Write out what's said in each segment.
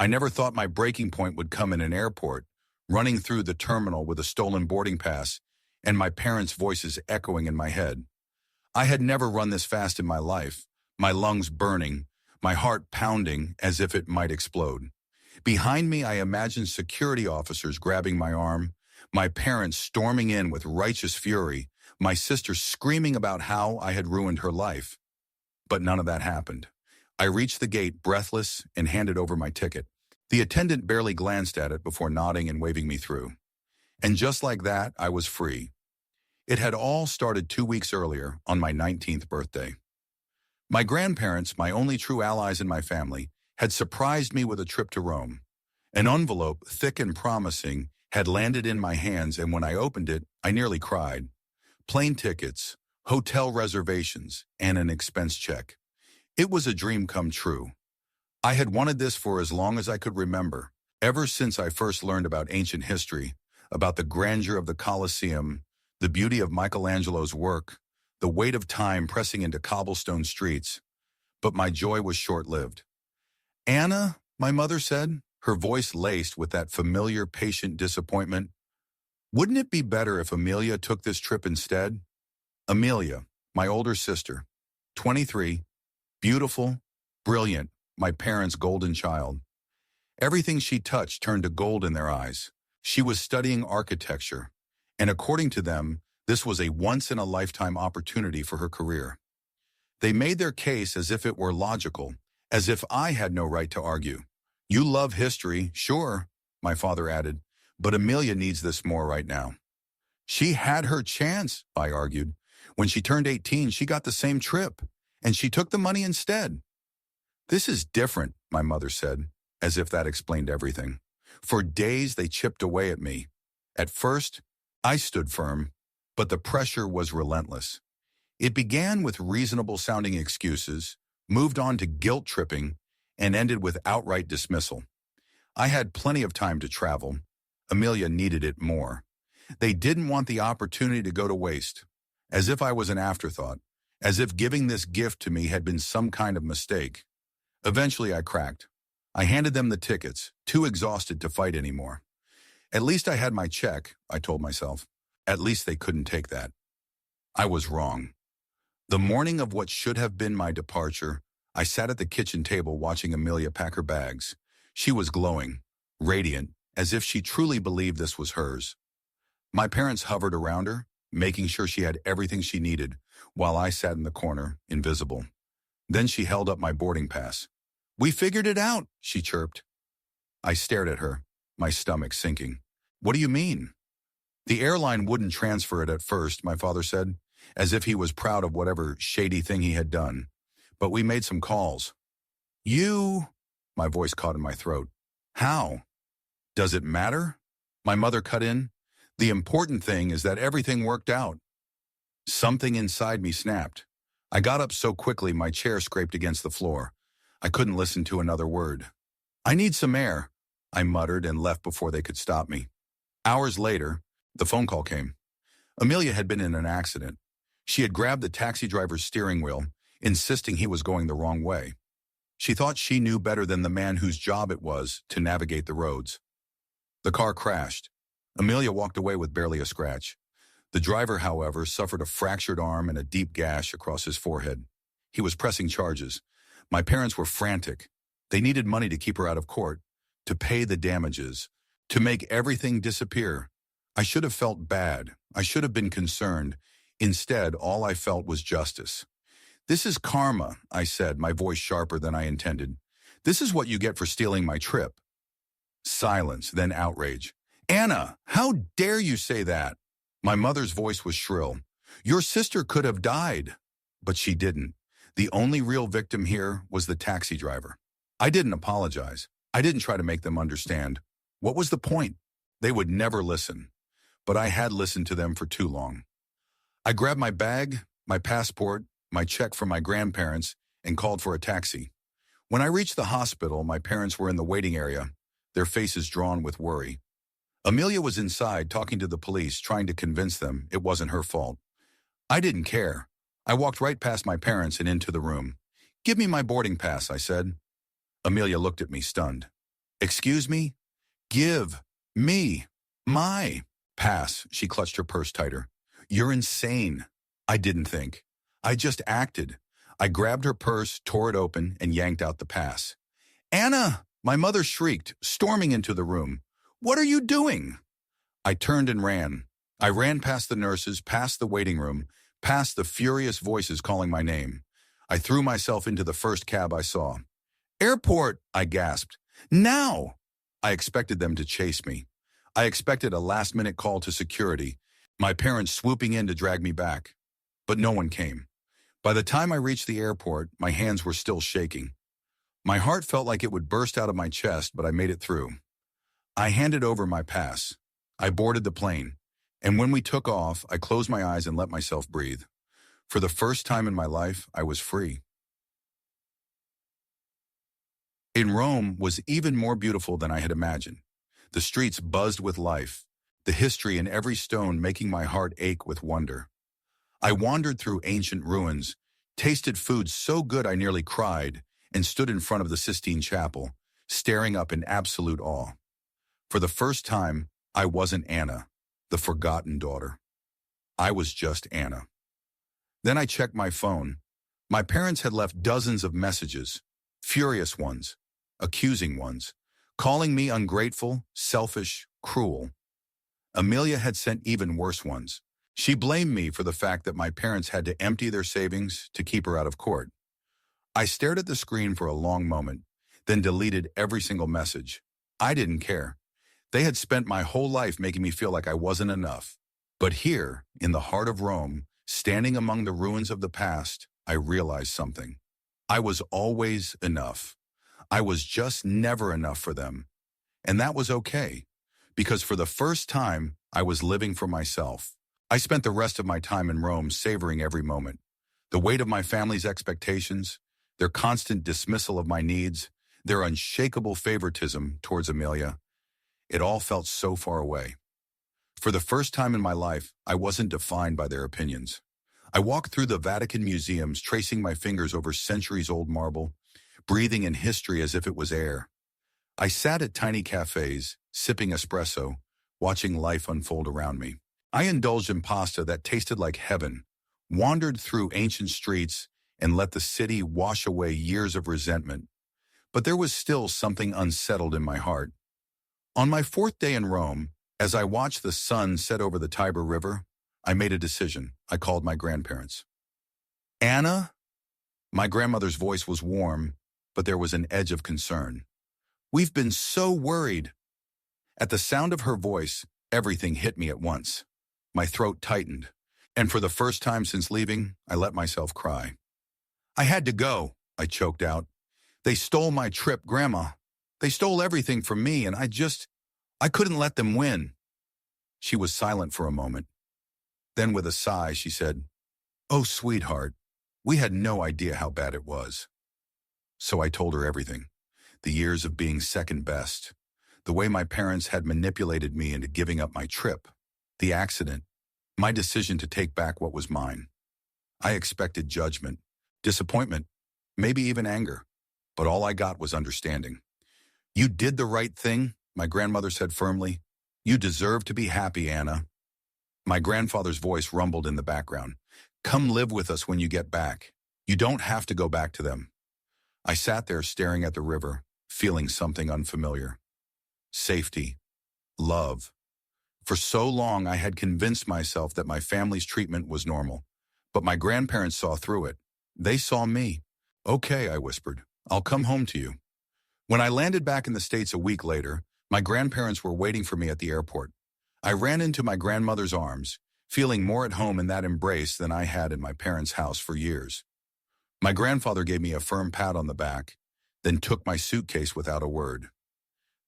I never thought my breaking point would come in an airport, running through the terminal with a stolen boarding pass and my parents' voices echoing in my head. I had never run this fast in my life, my lungs burning, my heart pounding as if it might explode. Behind me, I imagined security officers grabbing my arm, my parents storming in with righteous fury, my sister screaming about how I had ruined her life. But none of that happened. I reached the gate breathless and handed over my ticket. The attendant barely glanced at it before nodding and waving me through. And just like that, I was free. It had all started 2 weeks earlier, on my 19th birthday. My grandparents, my only true allies in my family, had surprised me with a trip to Rome. An envelope, thick and promising, had landed in my hands, and when I opened it, I nearly cried. Plane tickets, hotel reservations, and an expense check. It was a dream come true. I had wanted this for as long as I could remember, ever since I first learned about ancient history, about the grandeur of the Colosseum, the beauty of Michelangelo's work, the weight of time pressing into cobblestone streets. But my joy was short-lived. "Anna," my mother said, her voice laced with that familiar patient disappointment, "wouldn't it be better if Amelia took this trip instead?" Amelia, my older sister, 23, beautiful, brilliant, my parents' golden child. Everything she touched turned to gold in their eyes. She was studying architecture, and according to them, this was a once-in-a-lifetime opportunity for her career. They made their case as if it were logical, as if I had no right to argue. "You love history, sure," my father added, "but Amelia needs this more right now." "She had her chance," I argued. "When she turned 18, she got the same trip, and she took the money instead." "This is different," my mother said, as if that explained everything. For days, they chipped away at me. At first, I stood firm, but the pressure was relentless. It began with reasonable-sounding excuses, moved on to guilt-tripping, and ended with outright dismissal. I had plenty of time to travel. Amelia needed it more. They didn't want the opportunity to go to waste, as if I was an afterthought, as if giving this gift to me had been some kind of mistake. Eventually, I cracked. I handed them the tickets, too exhausted to fight anymore. At least I had my check, I told myself. At least they couldn't take that. I was wrong. The morning of what should have been my departure, I sat at the kitchen table watching Amelia pack her bags. She was glowing, radiant, as if she truly believed this was hers. My parents hovered around her, making sure she had everything she needed, while I sat in the corner, invisible. Then she held up my boarding pass. "We figured it out," she chirped. I stared at her, my stomach sinking. "What do you mean?" "The airline wouldn't transfer it at first," my father said, as if he was proud of whatever shady thing he had done. "But we made some calls." "You—" My voice caught in my throat. "How?" "Does it matter?" My mother cut in. "The important thing is that everything worked out." Something inside me snapped. I got up so quickly my chair scraped against the floor. I couldn't listen to another word. "I need some air," I muttered and left before they could stop me. Hours later, the phone call came. Amelia had been in an accident. She had grabbed the taxi driver's steering wheel, insisting he was going the wrong way. She thought she knew better than the man whose job it was to navigate the roads. The car crashed. Amelia walked away with barely a scratch. The driver, however, suffered a fractured arm and a deep gash across his forehead. He was pressing charges. My parents were frantic. They needed money to keep her out of court, to pay the damages, to make everything disappear. I should have felt bad. I should have been concerned. Instead, all I felt was justice. "This is karma," I said, my voice sharper than I intended. "This is what you get for stealing my trip." Silence, then outrage. "Anna, how dare you say that?" My mother's voice was shrill. "Your sister could have died." But she didn't. The only real victim here was the taxi driver. I didn't apologize. I didn't try to make them understand. What was the point? They would never listen. But I had listened to them for too long. I grabbed my bag, my passport, my check from my grandparents, and called for a taxi. When I reached the hospital, my parents were in the waiting area, their faces drawn with worry. Amelia was inside talking to the police, trying to convince them it wasn't her fault. I didn't care. I walked right past my parents and into the room. "Give me my boarding pass," I said. Amelia looked at me, stunned. Excuse me? Give me my pass. She clutched her purse tighter. You're insane. I didn't think. I just acted. I grabbed her purse, tore it open, and yanked out the pass. Anna! My mother shrieked, storming into the room. What are you doing? I turned and ran. I ran past the nurses, past the waiting room, past the furious voices calling my name. I threw myself into the first cab I saw. Airport, I gasped. Now! I expected them to chase me. I expected a last-minute call to security, my parents swooping in to drag me back. But no one came. By the time I reached the airport, my hands were still shaking. My heart felt like it would burst out of my chest, but I made it through. I handed over my pass. I boarded the plane. And when we took off, I closed my eyes and let myself breathe. For the first time in my life, I was free. In Rome was even more beautiful than I had imagined. The streets buzzed with life, the history in every stone making my heart ache with wonder. I wandered through ancient ruins, tasted food so good I nearly cried, and stood in front of the Sistine Chapel, staring up in absolute awe. For the first time, I wasn't Anna, the forgotten daughter. I was just Anna. Then I checked my phone. My parents had left dozens of messages, furious ones, accusing ones, calling me ungrateful, selfish, cruel. Amelia had sent even worse ones. She blamed me for the fact that my parents had to empty their savings to keep her out of court. I stared at the screen for a long moment, then deleted every single message. I didn't care. They had spent my whole life making me feel like I wasn't enough. But here, in the heart of Rome, standing among the ruins of the past, I realized something. I was always enough. I was just never enough for them. And that was okay, because for the first time, I was living for myself. I spent the rest of my time in Rome savoring every moment. The weight of my family's expectations, their constant dismissal of my needs, their unshakable favoritism towards Amelia. It all felt so far away. For the first time in my life, I wasn't defined by their opinions. I walked through the Vatican museums, tracing my fingers over centuries-old marble, breathing in history as if it was air. I sat at tiny cafes, sipping espresso, watching life unfold around me. I indulged in pasta that tasted like heaven, wandered through ancient streets, and let the city wash away years of resentment. But there was still something unsettled in my heart. On my fourth day in Rome, as I watched the sun set over the Tiber River, I made a decision. I called my grandparents. Anna? My grandmother's voice was warm, but there was an edge of concern. We've been so worried. At the sound of her voice, everything hit me at once. My throat tightened, and for the first time since leaving, I let myself cry. I had to go, I choked out. They stole my trip, Grandma. They stole everything from me, and I couldn't let them win. She was silent for a moment. Then with a sigh, she said, "Oh, sweetheart, we had no idea how bad it was." So I told her everything. The years of being second best. The way my parents had manipulated me into giving up my trip. The accident. My decision to take back what was mine. I expected judgment, disappointment, maybe even anger. But all I got was understanding. You did the right thing, my grandmother said firmly. You deserve to be happy, Anna. My grandfather's voice rumbled in the background. Come live with us when you get back. You don't have to go back to them. I sat there staring at the river, feeling something unfamiliar. Safety. Love. For so long, I had convinced myself that my family's treatment was normal. But my grandparents saw through it. They saw me. Okay, I whispered. I'll come home to you. When I landed back in the States a week later, my grandparents were waiting for me at the airport. I ran into my grandmother's arms, feeling more at home in that embrace than I had in my parents' house for years. My grandfather gave me a firm pat on the back, then took my suitcase without a word.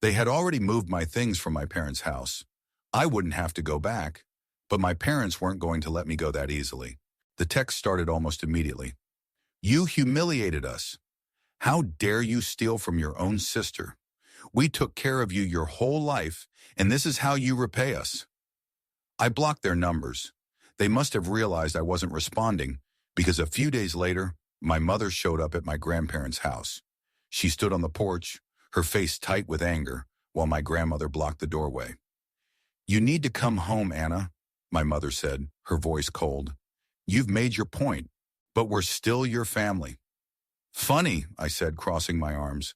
They had already moved my things from my parents' house. I wouldn't have to go back, but my parents weren't going to let me go that easily. The text started almost immediately. You humiliated us. How dare you steal from your own sister? We took care of you your whole life, and this is how you repay us. I blocked their numbers. They must have realized I wasn't responding, because a few days later, my mother showed up at my grandparents' house. She stood on the porch, her face tight with anger, while my grandmother blocked the doorway. "You need to come home, Anna," my mother said, her voice cold. "You've made your point, but we're still your family." "Funny," I said, crossing my arms.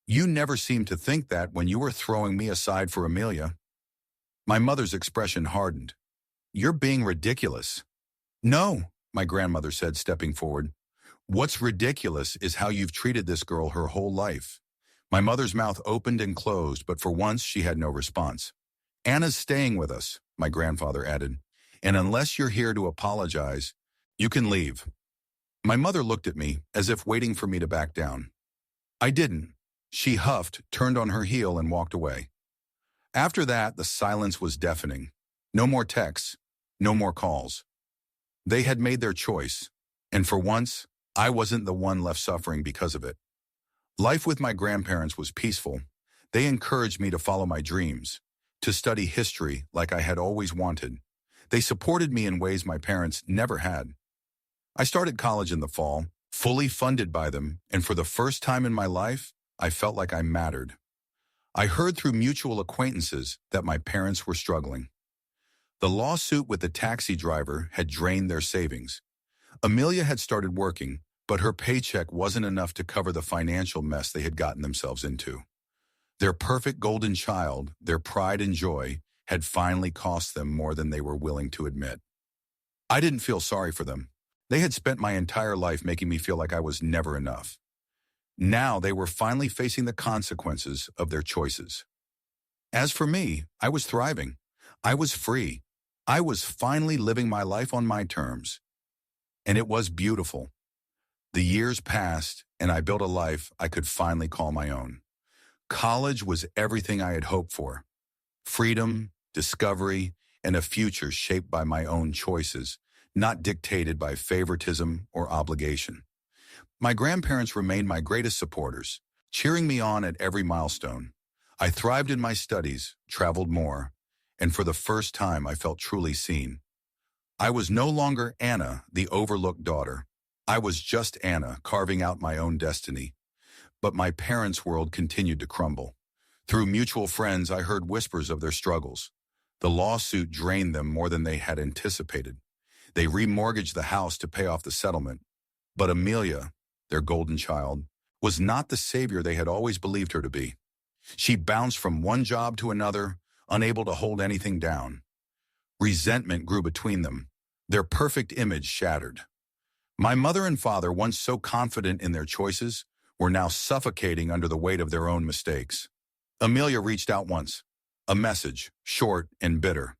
"You never seemed to think that when you were throwing me aside for Amelia." My mother's expression hardened. "You're being ridiculous." "No," my grandmother said, stepping forward. "What's ridiculous is how you've treated this girl her whole life." My mother's mouth opened and closed, but for once she had no response. "Anna's staying with us," my grandfather added, "and unless you're here to apologize, you can leave." My mother looked at me as if waiting for me to back down. I didn't. She huffed, turned on her heel, and walked away. After that, the silence was deafening. No more texts, no more calls. They had made their choice, and for once, I wasn't the one left suffering because of it. Life with my grandparents was peaceful. They encouraged me to follow my dreams, to study history like I had always wanted. They supported me in ways my parents never had. I started college in the fall, fully funded by them, and for the first time in my life, I felt like I mattered. I heard through mutual acquaintances that my parents were struggling. The lawsuit with the taxi driver had drained their savings. Amelia had started working, but her paycheck wasn't enough to cover the financial mess they had gotten themselves into. Their perfect golden child, their pride and joy, had finally cost them more than they were willing to admit. I didn't feel sorry for them. They had spent my entire life making me feel like I was never enough. Now they were finally facing the consequences of their choices. As for me, I was thriving. I was free. I was finally living my life on my terms. And it was beautiful. The years passed, and I built a life I could finally call my own. College was everything I had hoped for. Freedom, discovery, and a future shaped by my own choices, not dictated by favoritism or obligation. My grandparents remained my greatest supporters, cheering me on at every milestone. I thrived in my studies, traveled more, and for the first time I felt truly seen. I was no longer Anna, the overlooked daughter. I was just Anna, carving out my own destiny. But my parents' world continued to crumble. Through mutual friends, I heard whispers of their struggles. The lawsuit drained them more than they had anticipated. They remortgaged the house to pay off the settlement. But Amelia, their golden child, was not the savior they had always believed her to be. She bounced from one job to another, unable to hold anything down. Resentment grew between them, their perfect image shattered. My mother and father, once so confident in their choices, were now suffocating under the weight of their own mistakes. Amelia reached out once, a message, short and bitter.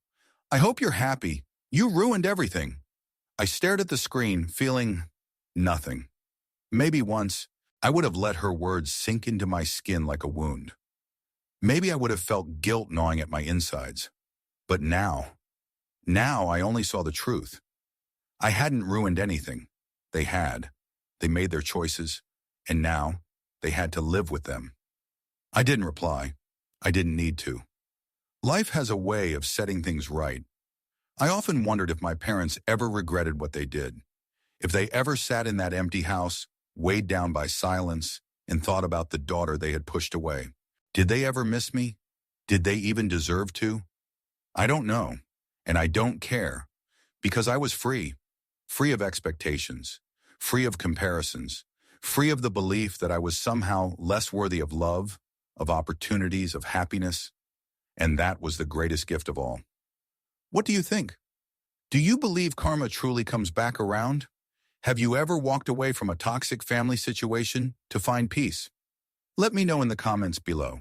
"I hope you're happy. You ruined everything." I stared at the screen, feeling nothing. Maybe once, I would have let her words sink into my skin like a wound. Maybe I would have felt guilt gnawing at my insides. But now I only saw the truth. I hadn't ruined anything. They had. They made their choices, and now they had to live with them. I didn't reply. I didn't need to. Life has a way of setting things right. I often wondered if my parents ever regretted what they did. If they ever sat in that empty house, weighed down by silence, and thought about the daughter they had pushed away. Did they ever miss me? Did they even deserve to? I don't know, and I don't care, because I was free of expectations, free of comparisons, free of the belief that I was somehow less worthy of love, of opportunities, of happiness, and that was the greatest gift of all. What do you think? Do you believe karma truly comes back around? Have you ever walked away from a toxic family situation to find peace? Let me know in the comments below.